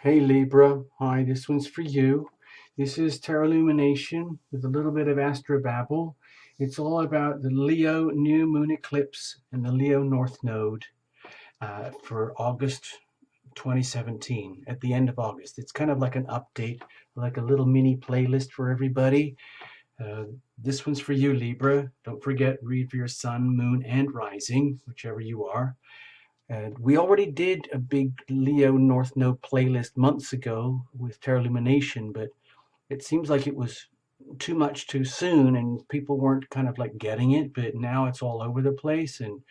Hey Libra, hi, this one's for you. This is Tarot Lumination with a little bit of astrobabble. It's all about the Leo new moon eclipse and the Leo North Node for August 2017, at the end of August. It's kind of like an update, like a little mini playlist for everybody. Uh, this one's for you, Libra. Don't forget, read for your sun, moon, and rising, whichever you are. And we already did a big Leo North Node playlist months ago with Terra Illumination, but it seems like it was too much too soon and people weren't kind of like getting it, but now it's all over the place and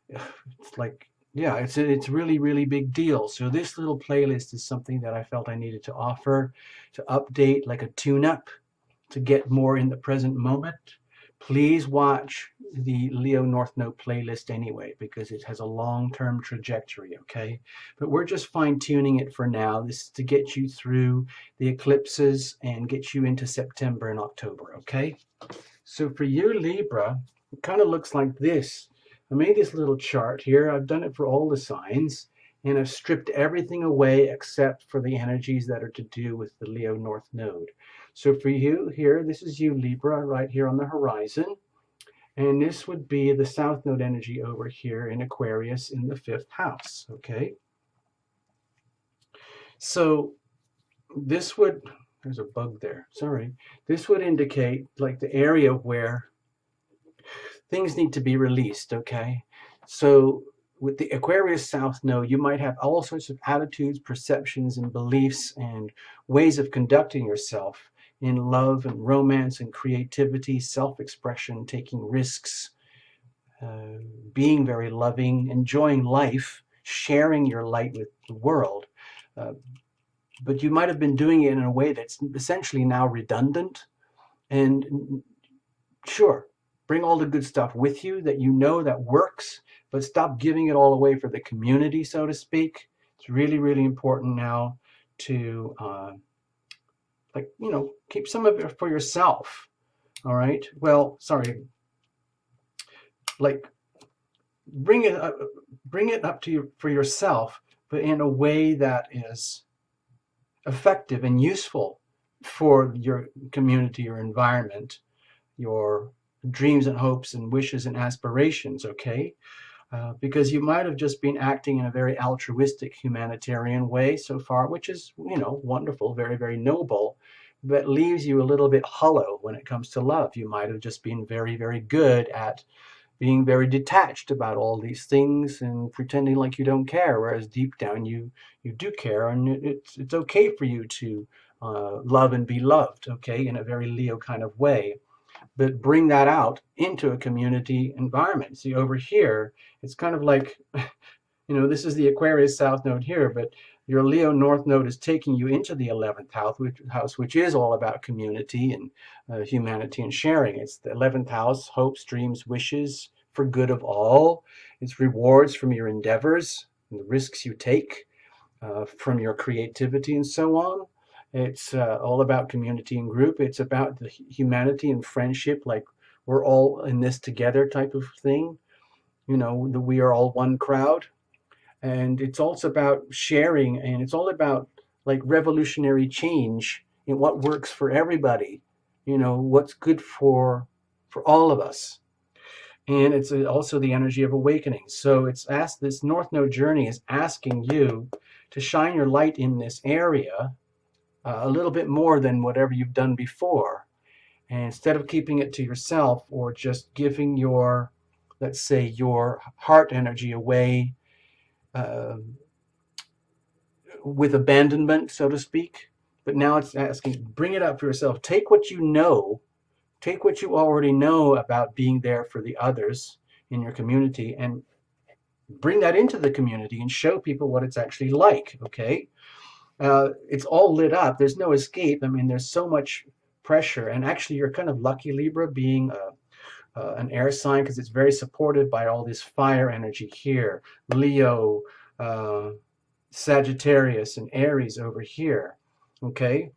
it's like, yeah, it's really, really big deal. So this little playlist is something that I felt I needed to offer, to update, like a tune-up, to get more in the present moment. Please watch the Leo North Node playlist anyway, because it has a long-term trajectory, okay? But we're just fine-tuning it for now. This is to get you through the eclipses and get you into September and October, okay? So for you, Libra, it kind of looks like this. I made this little chart here. I've done it for all the signs, and I've stripped everything away except for the energies that are to do with the Leo North Node. So for you here, this is you, Libra, right here on the horizon. And this would be the South Node energy over here in Aquarius in the 5th house, okay? So this would, there's a bug there, sorry. This would indicate like the area where things need to be released, okay? So with the Aquarius South Node, you might have all sorts of attitudes, perceptions, and beliefs and ways of conducting yourself in love and romance and creativity, self-expression, taking risks, being very loving, enjoying life, sharing your light with the world. But you might have been doing it in a way that's essentially now redundant. And sure, bring all the good stuff with you that you know that works, but stop giving it all away for the community, so to speak. It's really, really important now to keep some of it for yourself. All right. Well, sorry. Like, bring it up to you for yourself, but in a way that is effective and useful for your community, your environment, your dreams and hopes and wishes and aspirations. Okay. Because you might have just been acting in a very altruistic humanitarian way so far, which is, wonderful, very, very noble, but leaves you a little bit hollow when it comes to love. You might have just been very, very good at being very detached about all these things and pretending like you don't care, whereas deep down you do care, and it's okay for you to love and be loved, okay, in a very Leo kind of way. But bring that out into a community environment. See, over here, it's kind of like, this is the Aquarius South Node here, but your Leo North Node is taking you into the 11th house, which is all about community and humanity and sharing. It's the 11th house, hopes, dreams, wishes for good of all. It's rewards from your endeavors and the risks you take, from your creativity and so on. It's all about community and group. It's about the humanity and friendship, like we're all in this together type of thing. The we are all one crowd. And it's also about sharing, and it's all about like revolutionary change in what works for everybody, what's good for all of us. And it's also the energy of awakening. So this North Node journey is asking you to shine your light in this area a little bit more than whatever you've done before. And instead of keeping it to yourself or just giving your, let's say, your heart energy away with abandonment, so to speak. But now it's asking, bring it up for yourself. Take what you know, take what you already know about being there for the others in your community, and bring that into the community and show people what it's actually like, okay? It's all lit up. There's no escape. I mean, there's so much pressure. And actually, you're kind of lucky, Libra, being an air sign, because it's very supported by all this fire energy here. Leo, Sagittarius, and Aries over here. Okay?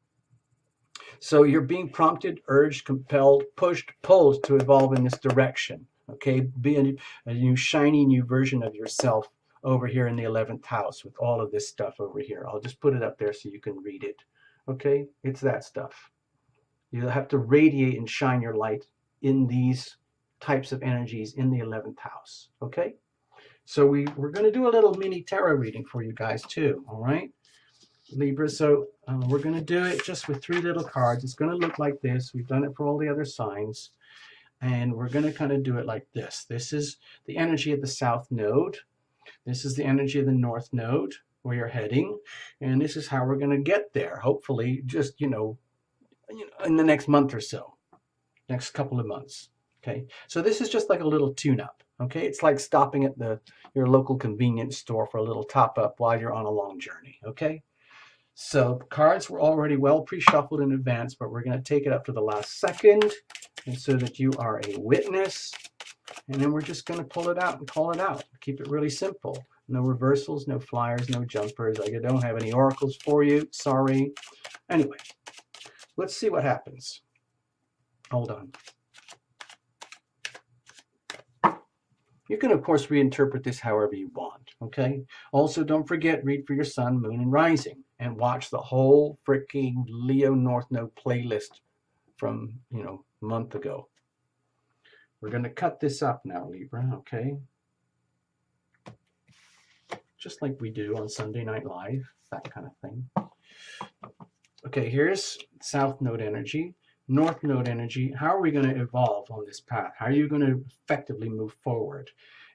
So you're being prompted, urged, compelled, pushed, pulled to evolve in this direction. Okay? Be a new, shiny new version of yourself over here in the 11th house with all of this stuff over here. I'll just put it up there so you can read it. Okay, it's that stuff. You have to radiate and shine your light in these types of energies in the 11th house. Okay, so we're going to do a little mini tarot reading for you guys too. All right, Libra. So we're going to do it just with 3 little cards. It's going to look like this. We've done it for all the other signs. And we're going to kind of do it like this. This is the energy of the South Node. This is the energy of the North Node, where you're heading. And this is how we're going to get there, hopefully, just, in the next month or so, next couple of months. Okay, so this is just like a little tune-up. Okay, it's like stopping at your local convenience store for a little top-up while you're on a long journey. Okay, so cards were already well pre-shuffled in advance, but we're going to take it up to the last second, and so that you are a witness. And then we're just going to pull it out and call it out. Keep it really simple. No reversals, no flyers, no jumpers. I don't have any oracles for you. Sorry. Anyway, let's see what happens. Hold on. You can, of course, reinterpret this however you want, okay? Also, don't forget, read for your sun, moon, and rising, and watch the whole freaking Leo North Node playlist from, a month ago. We're going to cut this up now, Libra, okay? Just like we do on Sunday Night Live, that kind of thing. Okay, here's South Node energy. North Node energy. How are we going to evolve on this path? How are you going to effectively move forward?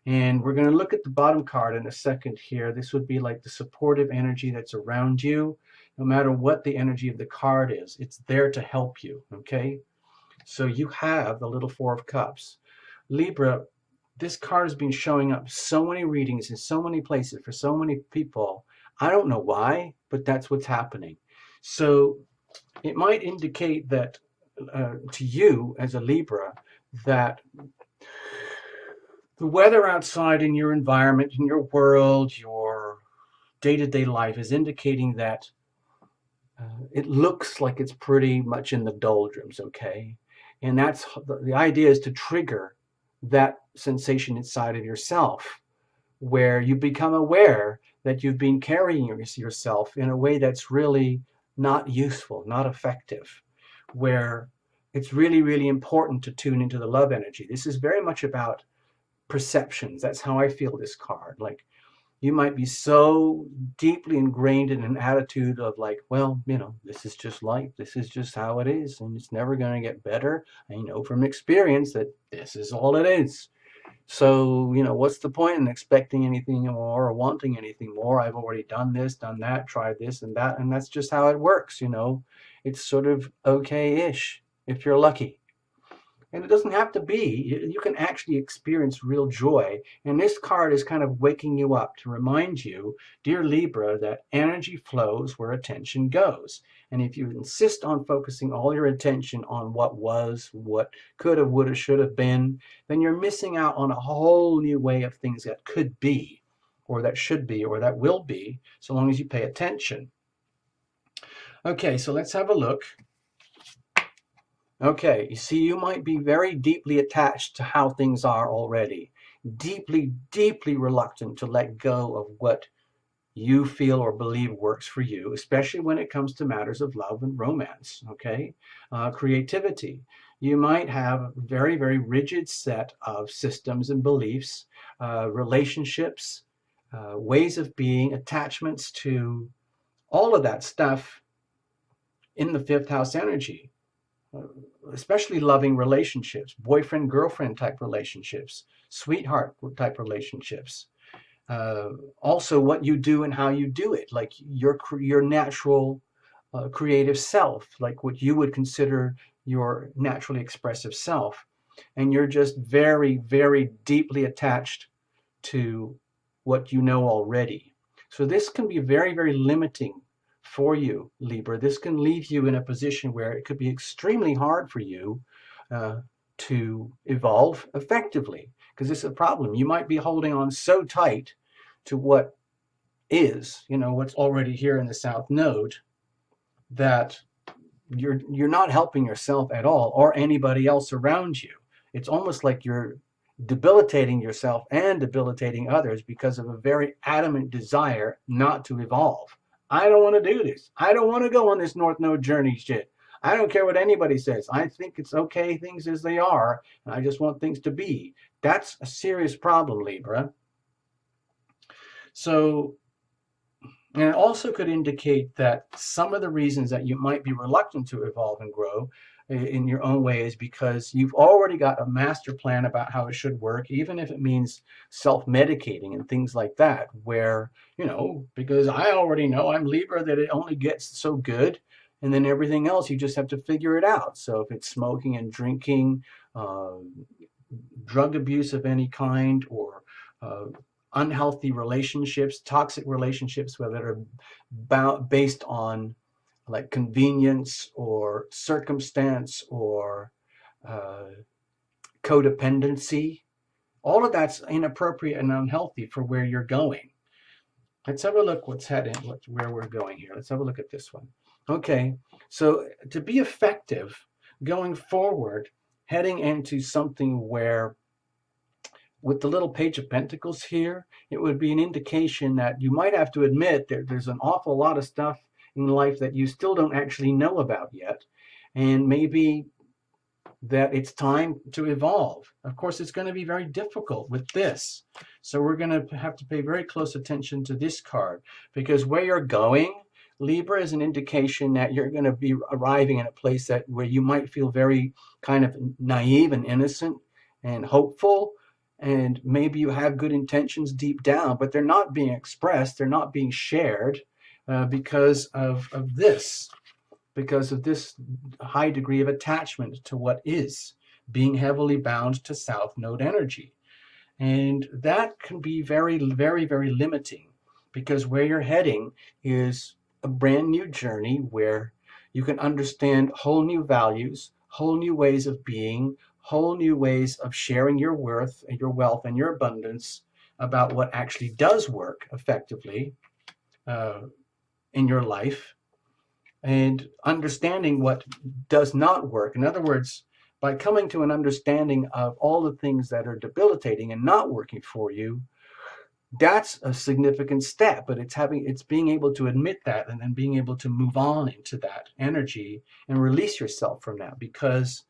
And we're going to look at the bottom card in a second here. This would be like the supportive energy that's around you. No matter what the energy of the card is, it's there to help you, okay? So you have the little 4 of Cups. Libra, this card has been showing up so many readings in so many places for so many people. I don't know why, but that's what's happening. So it might indicate that to you as a Libra, that the weather outside in your environment, in your world, your day-to-day life is indicating that it looks like it's pretty much in the doldrums, okay? And that's the idea, is to trigger that sensation inside of yourself, where you become aware that you've been carrying yourself in a way that's really not useful, not effective, where it's really, really important to tune into the love energy. This is very much about perceptions. That's how I feel this card. Like, you might be so deeply ingrained in an attitude of like, well, this is just life. This is just how it is, and it's never going to get better. I know from experience that this is all it is. So, what's the point in expecting anything more or wanting anything more? I've already done this, done that, tried this and that, and that's just how it works, It's sort of okay-ish if you're lucky. And it doesn't have to be. You can actually experience real joy. And this card is kind of waking you up to remind you, dear Libra, that energy flows where attention goes. And if you insist on focusing all your attention on what was, what could have, would have, should have been, then you're missing out on a whole new way of things that could be, or that should be, or that will be, so long as you pay attention. Okay, so let's have a look. Okay, you see, you might be very deeply attached to how things are already. Deeply, deeply reluctant to let go of what you feel or believe works for you, especially when it comes to matters of love and romance, okay? Creativity. You might have a very, very rigid set of systems and beliefs, relationships, ways of being, attachments to all of that stuff in the 5th house energy. Especially loving relationships, boyfriend-girlfriend type relationships, sweetheart type relationships. Also what you do and how you do it, like your natural creative self, like what you would consider your naturally expressive self. And you're just very, very deeply attached to what you know already. So this can be very, very limiting for you, Libra. This can leave you in a position where it could be extremely hard for you to evolve effectively, because this is a problem. You might be holding on so tight to what is, what's already here in the South Node, that you're not helping yourself at all or anybody else around you. It's almost like you're debilitating yourself and debilitating others because of a very adamant desire not to evolve. I don't want to do this. I don't want to go on this North Node journey shit. I don't care what anybody says. I think it's okay, things as they are, and I just want things to be. That's a serious problem, Libra. So, and it also could indicate that some of the reasons that you might be reluctant to evolve and grow in your own way is because you've already got a master plan about how it should work, even if it means self-medicating and things like that, where, you know, because I already know I'm Libra that it only gets so good, and then everything else you just have to figure it out. So if it's smoking and drinking, drug abuse of any kind, or unhealthy relationships, toxic relationships that are based on like convenience or circumstance or codependency, all of that's inappropriate and unhealthy for where you're going. Let's have a look where we're going here. Let's have a look at this one. Okay, so to be effective going forward, heading into something where with the little Page of Pentacles here, it would be an indication that you might have to admit that there's an awful lot of stuff in life that you still don't actually know about yet, and maybe that it's time to evolve. Of course, it's going to be very difficult with this, so we're going to have to pay very close attention to this card, because where you're going, Libra, is an indication that you're going to be arriving in a place where you might feel very kind of naive and innocent and hopeful, and maybe you have good intentions deep down, but they're not being expressed, they're not being shared because of this high degree of attachment to what is, being heavily bound to South Node energy. And that can be very, very, very limiting, because where you're heading is a brand new journey where you can understand whole new values, whole new ways of being, whole new ways of sharing your worth and your wealth and your abundance, about what actually does work effectively in your life, and understanding what does not work. In other words, by coming to an understanding of all the things that are debilitating and not working for you, that's a significant step. But it's being able to admit that, and then being able to move on into that energy and release yourself from that, because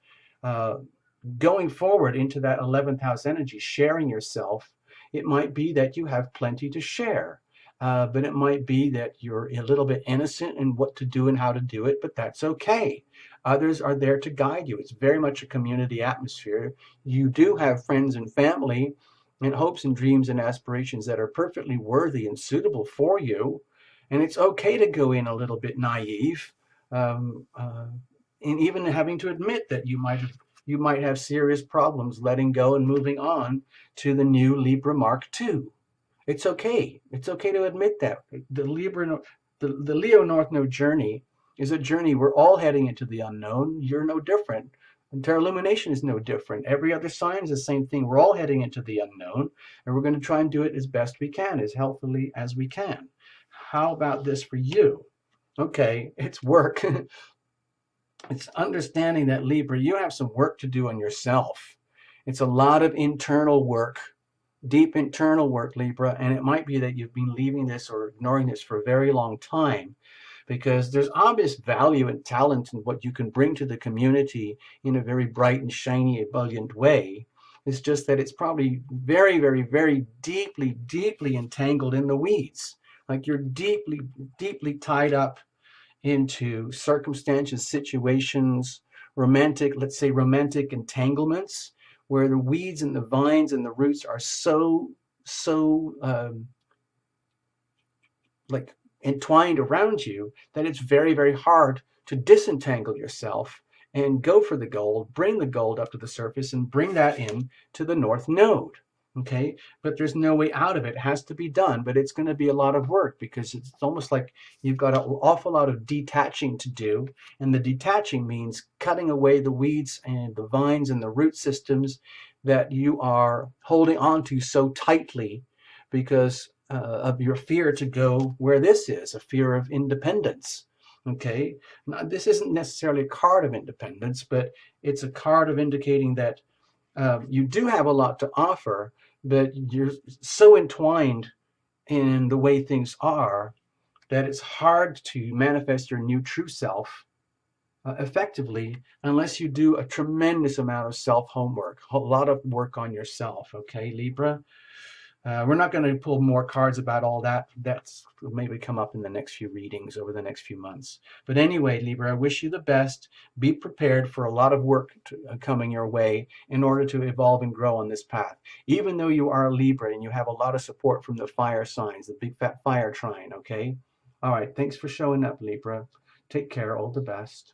going forward into that 11th house energy, sharing yourself, it might be that you have plenty to share, but it might be that you're a little bit innocent in what to do and how to do it, but that's okay. Others are there to guide you. It's very much a community atmosphere. You do have friends and family and hopes and dreams and aspirations that are perfectly worthy and suitable for you, and it's okay to go in a little bit naive, and even having to admit that you might have serious problems letting go and moving on to the new Libra Mark II. It's okay. It's okay to admit that. The Leo North Node journey is a journey. We're all heading into the unknown. You're no different. And Terra Illumination is no different. Every other sign is the same thing. We're all heading into the unknown, and we're going to try and do it as best we can, as healthily as we can. How about this for you? Okay, it's work. It's understanding that, Libra, you have some work to do on yourself. It's a lot of internal work, deep internal work, Libra, and it might be that you've been leaving this or ignoring this for a very long time, because there's obvious value and talent in what you can bring to the community in a very bright and shiny, ebullient way. It's just that it's probably very, very, very deeply, deeply entangled in the weeds. Like you're deeply, deeply tied up into circumstances, situations, let's say romantic entanglements, where the weeds and the vines and the roots are so like entwined around you that it's very, very hard to disentangle yourself and go for the gold, bring the gold up to the surface and bring that in to the North Node. Okay, but there's no way out of it. It has to be done, but it's going to be a lot of work, because it's almost like you've got an awful lot of detaching to do, and the detaching means cutting away the weeds and the vines and the root systems that you are holding on to so tightly because of your fear to go where this is, a fear of independence. Okay, now, this isn't necessarily a card of independence, but it's a card of indicating that You do have a lot to offer, but you're so entwined in the way things are that it's hard to manifest your new true self effectively unless you do a tremendous amount of self-homework, a lot of work on yourself, okay, Libra? We're not going to pull more cards about all that. That's maybe come up in the next few readings over the next few months. But anyway, Libra, I wish you the best. Be prepared for a lot of work coming your way in order to evolve and grow on this path. Even though you are a Libra and you have a lot of support from the fire signs, the big fat fire trine, okay? All right, thanks for showing up, Libra. Take care, all the best.